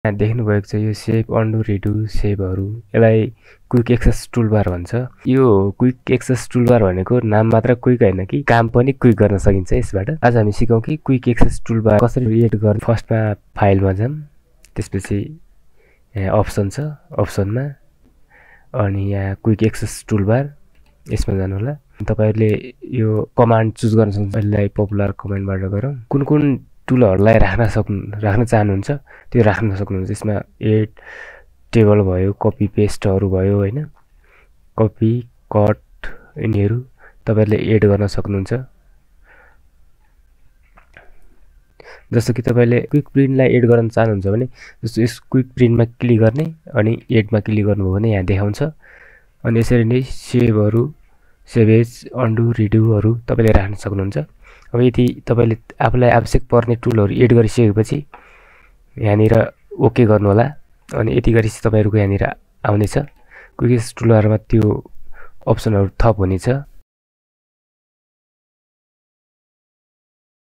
यहाँ देख्नुभएको छ यो सेभ अन्डु रिडु सेभहरू यसलाई क्विक एक्सेस टुलबार भन्छ। यो क्विक एक्सेस टुलबार भनेको नाम मात्र क्विक होइन कि काम पनि क्विक गर्न सकिन्छ यसबाट। आज हामी सिकौँ कि क्विक एक्सेस टुलबार कसरी एड गर्ने। फर्स्टमा फाइलमा जाऊँ, त्यसपछि यहाँ अप्सन छ, अप्सनमा अनि यहाँ क्विक एक्सेस टुलबार यसमा जानु होला। तपाईहरुले यो कमान्ड चुज गर्न सक्नुहुन्छ। यसलाई पपुलर कमान्डबाट गरौँ। कुन कुन टुलहरुलाई राख्न चाहनुहुन्छ त्यो राख्न सक्नुहुन्छ। यसमा एड टेबल भयो, कपी पेस्टहरु भयो हैन, कपी कट यिनीहरु तपाईहरुले एड गर्न सक्नुहुन्छ। जस्तो कि तपाईले क्विक प्रिन्टलाई एड गर्न चाहनुहुन्छ भने जस्तो यस क्विक प्रिन्टमा क्लिक गर्ने अनि एडमा क्लिक गर्नुभयो भने यहाँ देखाउँछ। अनि यसरी नै सेभहरु, सेभेज, अन्डु, रिडुहरु तपाईले राख्न सक्नुहुन्छ। अब यदि तपाईले आफुलाई आवश्यक पर्ने टुलहरु एड गरिसकेपछि यहाँनिर ओके गर्नु होला। अनि यति गरेपछि तपाईहरुको यहाँनिर आउनेछ। क्विक एक्सेस टुलबारमा त्यो अप्सनहरु थप हुनेछ।